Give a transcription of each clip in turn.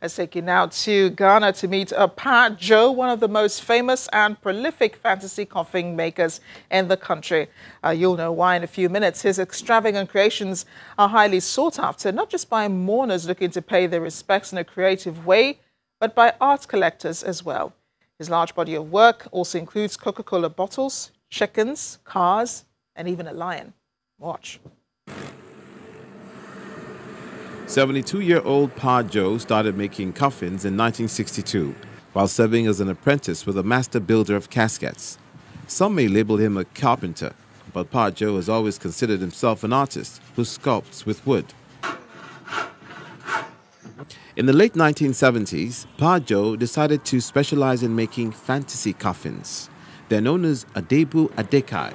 has taken out to Ghana to meet Pa Joe, one of the most famous and prolific fantasy coffin makers in the country. You'll know why in a few minutes. His extravagant creations are highly sought after, not just by mourners looking to pay their respects in a creative way, but by art collectors as well. His large body of work also includes Coca-Cola bottles, chickens, cars, and even a lion. Watch. 72-year-old Pa Joe started making coffins in 1962 while serving as an apprentice with a master builder of caskets. Some may label him a carpenter, but Pa Joe has always considered himself an artist who sculpts with wood. In the late 1970s, Pa Joe decided to specialize in making fantasy coffins. They're known as Adebu Adekai.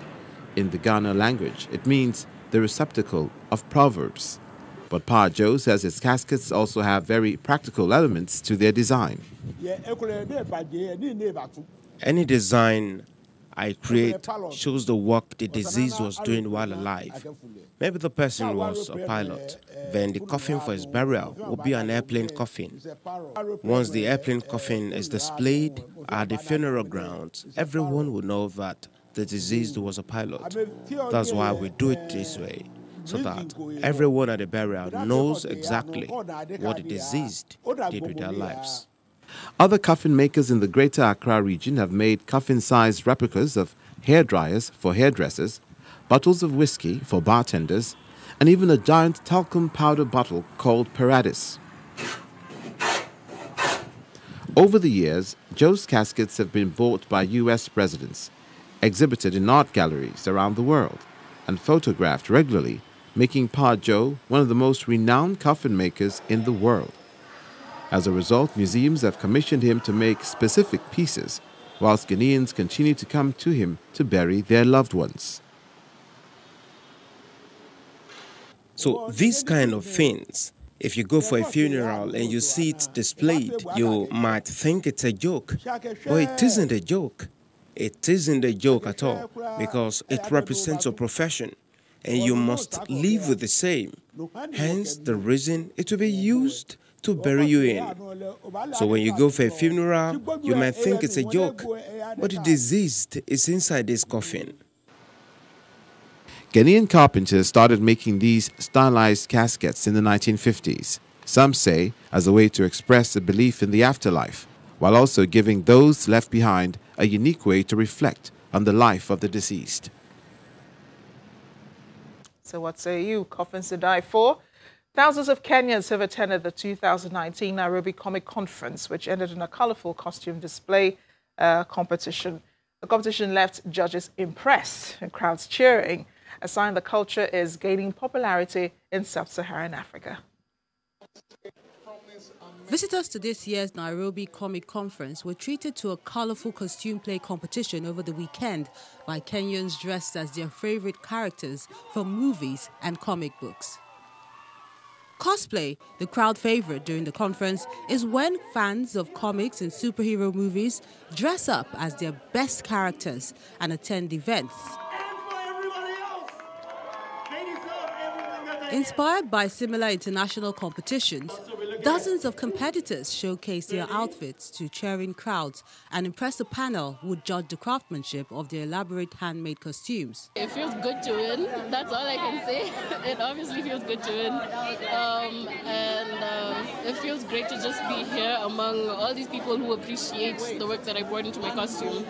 In the Ghana language, it means the receptacle of proverbs. But Pa Joe says his caskets also have very practical elements to their design. Any design I create shows the work the deceased was doing while alive. Maybe the person was a pilot, then the coffin for his burial will be an airplane coffin. Once the airplane coffin is displayed at the funeral grounds, everyone will know that the deceased was a pilot. That's why we do it this way, so that everyone at the burial knows exactly what the deceased did with their lives. Other coffin makers in the Greater Accra region have made coffin-sized replicas of hair dryers for hairdressers, bottles of whiskey for bartenders, and even a giant talcum powder bottle called Paradis. Over the years, Joe's caskets have been bought by U.S. presidents, exhibited in art galleries around the world, and photographed regularly, making Pa Joe one of the most renowned coffin makers in the world. As a result, museums have commissioned him to make specific pieces, whilst Ghanaians continue to come to him to bury their loved ones. So these kind of things, if you go for a funeral and you see it displayed, you might think it's a joke, but it isn't a joke. It isn't a joke at all, because it represents a profession, and you must live with the same. Hence the reason it will be used to bury you in. So when you go for a funeral, you might think it's a joke, but the deceased is inside this coffin. Ghanaian carpenters started making these stylized caskets in the 1950s, some say as a way to express a belief in the afterlife, while also giving those left behind a unique way to reflect on the life of the deceased. So what say you? Coffins to die for? Thousands of Kenyans have attended the 2019 Nairobi Comic Conference, which ended in a colorful costume display competition. The competition left judges impressed and crowds cheering, a sign the culture is gaining popularity in sub-Saharan Africa. Visitors to this year's Nairobi Comic Conference were treated to a colorful costume play competition over the weekend by Kenyans dressed as their favorite characters from movies and comic books. Cosplay, the crowd favorite during the conference, is when fans of comics and superhero movies dress up as their best characters and attend events. Inspired by similar international competitions, dozens of competitors showcase their outfits to cheering crowds and impress a panel who judge the craftsmanship of their elaborate handmade costumes. It feels good to win. That's all I can say. It obviously feels good to win. It feels great to just be here among all these people who appreciate the work that I brought into my costume.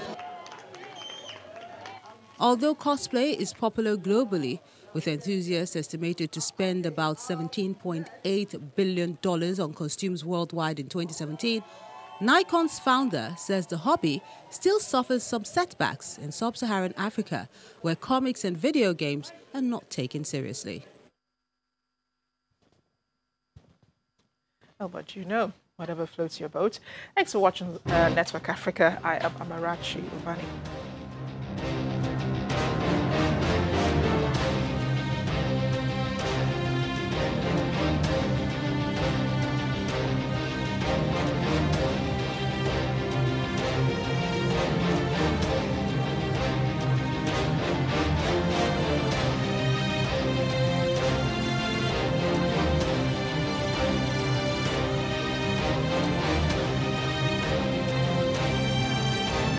Although cosplay is popular globally, with enthusiasts estimated to spend about $17.8 billion on costumes worldwide in 2017, Nikon's founder says the hobby still suffers some setbacks in sub-Saharan Africa, where comics and video games are not taken seriously. Oh, but you know, whatever floats your boat. Thanks for watching Network Africa. I am Amarachi Uvani.